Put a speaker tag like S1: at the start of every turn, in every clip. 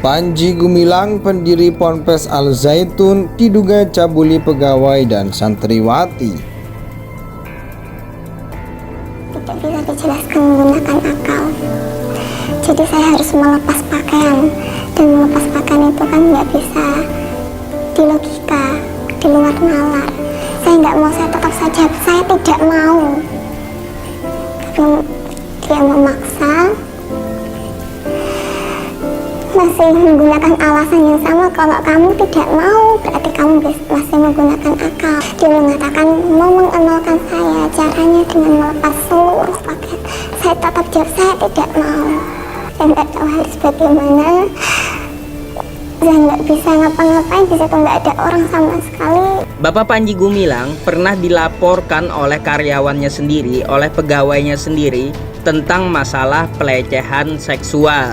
S1: Panji Gumilang, pendiri Ponpes Al Zaitun, diduga cabuli pegawai dan santriwati.
S2: Tidak bisa dijelaskan menggunakan akal. Jadi saya harus melepas pakaian, dan melepas pakaian itu kan nggak bisa di logika, di luar nalar. Saya nggak mau, saya tetap saja, saya tidak mau. Tapi dia memaksa, masih menggunakan alasan yang sama. Kalau kamu tidak mau, berarti kamu masih menggunakan akal. Dia mengatakan mau mengenalkan saya, caranya dengan melepas seluruh pakaian. Saya tetap jawab, saya tidak mau. Saya nggak tahu harus bagaimana. Saya nggak bisa ngapa-ngapain, di situ nggak ada orang sama sekali.
S3: Bapak Panji Gumilang pernah dilaporkan oleh karyawannya sendiri, oleh pegawainya sendiri tentang masalah pelecehan seksual,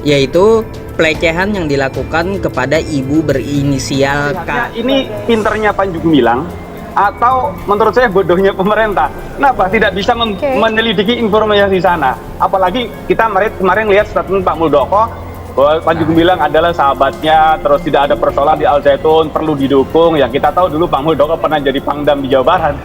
S3: yaitu pelecehan yang dilakukan kepada ibu berinisial K.
S4: Ini pinternya Panji Gumilang atau menurut saya bodohnya pemerintah. Kenapa tidak bisa menyelidiki informasi di sana? Apalagi kita kemarin lihat statement Pak Muldoko bahwa Panji Gumilang adalah sahabatnya, terus tidak ada persoalan di Al Zaitun, perlu didukung. Yang kita tahu dulu Pak Muldoko pernah jadi Pangdam di Jawa Barat.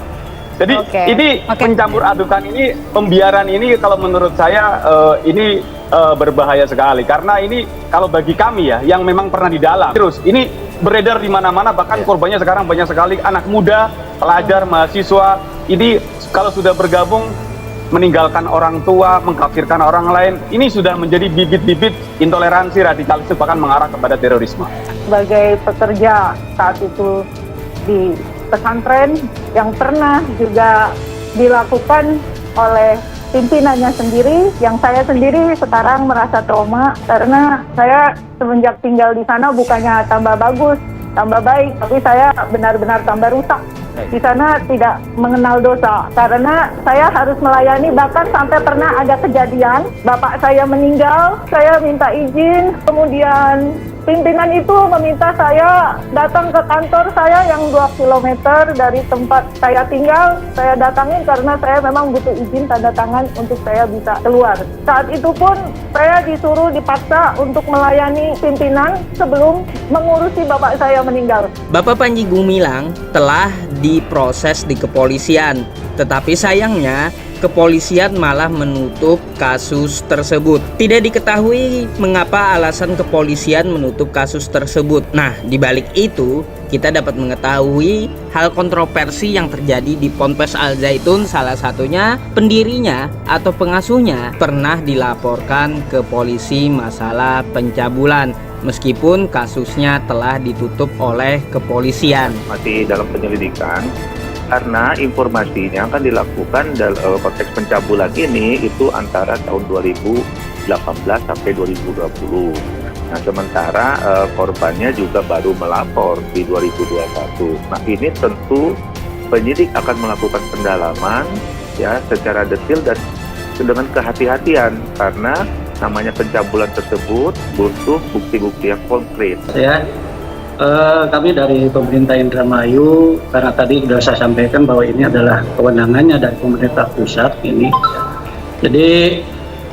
S4: Jadi ini pencampur adukan ini, pembiaran ini kalau menurut saya ini berbahaya sekali. Karena ini kalau bagi kami ya, yang memang pernah di dalam, terus ini beredar di mana-mana, bahkan korbannya sekarang banyak sekali anak muda, pelajar, mahasiswa. Ini kalau sudah bergabung meninggalkan orang tua, mengkafirkan orang lain, ini sudah menjadi bibit-bibit intoleransi, radikalisme, bahkan mengarah kepada terorisme.
S5: Sebagai pekerja saat itu di pesantren yang pernah juga dilakukan oleh pimpinannya sendiri, yang saya sendiri sekarang merasa trauma karena saya semenjak tinggal di sana bukannya tambah bagus, tambah baik, tapi saya benar-benar tambah rusak. Di sana tidak mengenal dosa karena saya harus melayani, bahkan sampai pernah ada kejadian bapak saya meninggal, saya minta izin, kemudian pimpinan itu meminta saya datang ke kantor saya yang 2 km dari tempat saya tinggal. Saya datangin karena saya memang butuh izin tanda tangan untuk saya bisa keluar. Saat itu pun saya disuruh dipaksa untuk melayani pimpinan sebelum mengurusi bapak saya meninggal.
S3: Bapak Panji Gumilang telah diproses di kepolisian, tetapi sayangnya kepolisian malah menutup kasus tersebut. Tidak diketahui mengapa alasan kepolisian menutup kasus tersebut. Nah, di balik itu kita dapat mengetahui hal kontroversi yang terjadi di Ponpes Al Zaitun. Salah satunya pendirinya atau pengasuhnya pernah dilaporkan ke polisi masalah pencabulan, meskipun kasusnya telah ditutup oleh kepolisian.
S6: Masih dalam penyelidikan karena informasinya akan dilakukan dalam konteks pencabulan ini itu antara tahun 2018 sampai 2020. Nah, sementara korbannya juga baru melapor di 2021. Nah, ini tentu penyidik akan melakukan pendalaman ya secara detail dan dengan kehati-hatian karena namanya pencabulan tersebut butuh bukti-bukti yang konkret.
S7: Kami dari pemerintah Indramayu, karena tadi sudah saya sampaikan bahwa ini adalah kewenangannya dari pemerintah pusat ini. Jadi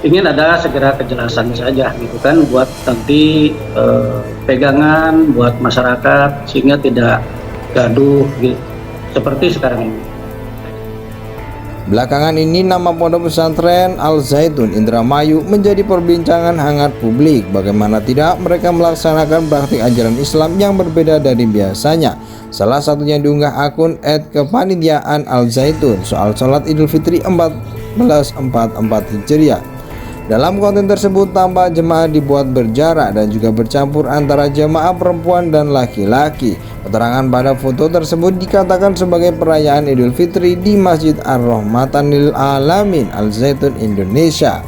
S7: ingin ada segera kejelasan saja gitu kan, buat nanti pegangan buat masyarakat sehingga tidak gaduh gitu seperti sekarang ini.
S1: Belakangan ini nama Pondok Pesantren Al Zaitun Indramayu menjadi perbincangan hangat publik. Bagaimana tidak mereka melaksanakan praktik ajaran Islam yang berbeda dari biasanya. Salah satunya diunggah akun @kepanitiaan Al Zaitun soal sholat Idul Fitri 1444 Hijriah. Dalam konten tersebut tampak jemaah dibuat berjarak dan juga bercampur antara jemaah perempuan dan laki-laki. Keterangan pada foto tersebut dikatakan sebagai perayaan Idul Fitri di Masjid Ar-Rahmatan lil Alamin Al Zaitun Indonesia.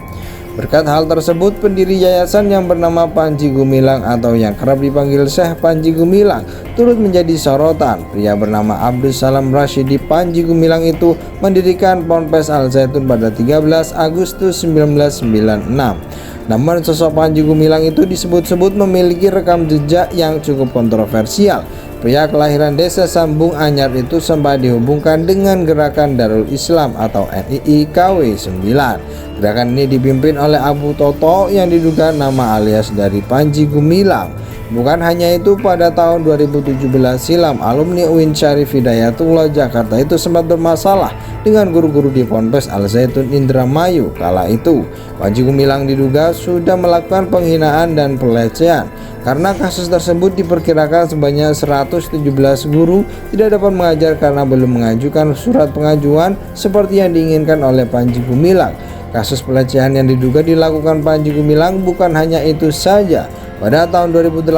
S1: Berkat hal tersebut, pendiri yayasan yang bernama Panji Gumilang atau yang kerap dipanggil Syekh Panji Gumilang turut menjadi sorotan. Pria bernama Abdul Salam Rashidi Panji Gumilang itu mendirikan Ponpes Al Zaitun pada 13 Agustus 1996. Namun sosok Panji Gumilang itu disebut-sebut memiliki rekam jejak yang cukup kontroversial. pria kelahiran desa Sambung Anyar itu sempat dihubungkan dengan Gerakan Darul Islam atau NII KW 9. Gerakan ini dipimpin oleh Abu Toto yang diduga nama alias dari Panji Gumilang. Bukan hanya itu, pada tahun 2017 silam alumni UIN Syarif Hidayatullah Jakarta itu sempat bermasalah dengan guru-guru di Ponpes Al Zaitun Indramayu. Kala itu Panji Gumilang diduga sudah melakukan penghinaan dan pelecehan. Karena kasus tersebut diperkirakan sebanyak 117 guru tidak dapat mengajar karena belum mengajukan surat pengajuan seperti yang diinginkan oleh Panji Gumilang. Kasus pelecehan yang diduga dilakukan Panji Gumilang bukan hanya itu saja. Pada tahun 2018,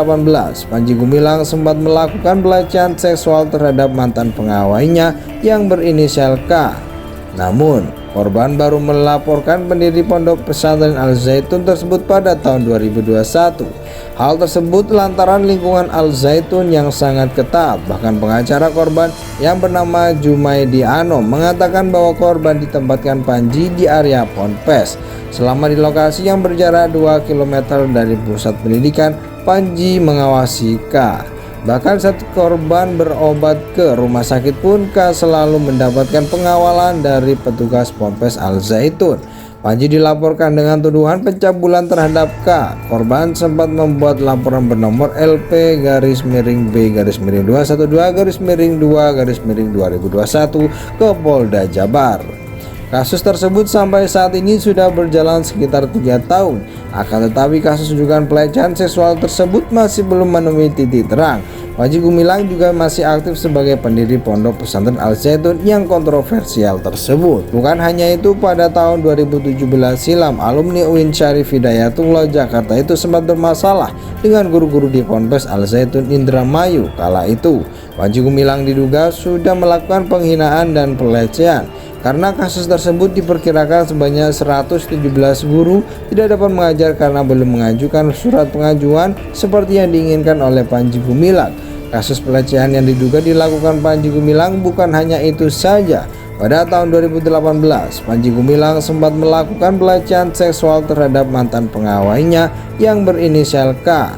S1: Panji Gumilang sempat melakukan pelecehan seksual terhadap mantan pengawainya yang berinisial K. Namun, korban baru melaporkan pendiri pondok pesantren Al Zaitun tersebut pada tahun 2021. Hal tersebut lantaran lingkungan Al Zaitun yang sangat ketat. Bahkan pengacara korban yang bernama Jumaidi Anom mengatakan bahwa korban ditempatkan Panji di area Ponpes. Selama di lokasi yang berjarak 2 km dari pusat pendidikan, Panji mengawasi K. Bahkan saat korban berobat ke rumah sakit pun K selalu mendapatkan pengawalan dari petugas Ponpes Al Zaitun. Panji dilaporkan dengan tuduhan pencabulan terhadap K. Korban sempat membuat laporan bernomor LP-B-212-2-2021 ke Polda Jabar. Kasus tersebut sampai saat ini sudah berjalan sekitar 3 tahun. Akan tetapi kasus dugaan pelecehan seksual tersebut masih belum menemui titik terang. Panji Gumilang juga masih aktif sebagai pendiri pondok pesantren Al Zaitun yang kontroversial tersebut. Bukan hanya itu, pada tahun 2017 silam alumni UIN Syarif Hidayatullah Jakarta itu sempat bermasalah dengan guru-guru di Ponpes Al Zaitun Indramayu. Kala itu Panji Gumilang diduga sudah melakukan penghinaan dan pelecehan. Karena kasus tersebut diperkirakan sebanyak 117 guru tidak dapat mengajar karena belum mengajukan surat pengajuan seperti yang diinginkan oleh Panji Gumilang. Kasus pelecehan yang diduga dilakukan Panji Gumilang bukan hanya itu saja. Pada tahun 2018, Panji Gumilang sempat melakukan pelecehan seksual terhadap mantan pengawainya yang berinisial K.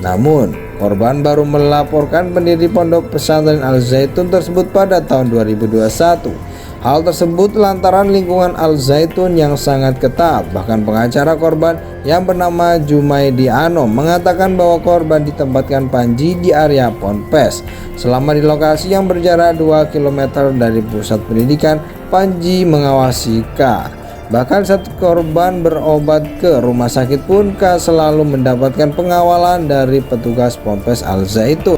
S1: Namun, korban baru melaporkan pendiri pondok pesantren Al Zaitun tersebut pada tahun 2021. Hal tersebut lantaran lingkungan Al Zaitun yang sangat ketat. Bahkan pengacara korban yang bernama Jumaidi Anom mengatakan bahwa korban ditempatkan Panji di area Ponpes. Selama di lokasi yang berjarak 2 km dari pusat pendidikan, Panji mengawasi K. Bahkan saat korban berobat ke rumah sakit pun K selalu mendapatkan pengawalan dari petugas Ponpes Al Zaitun.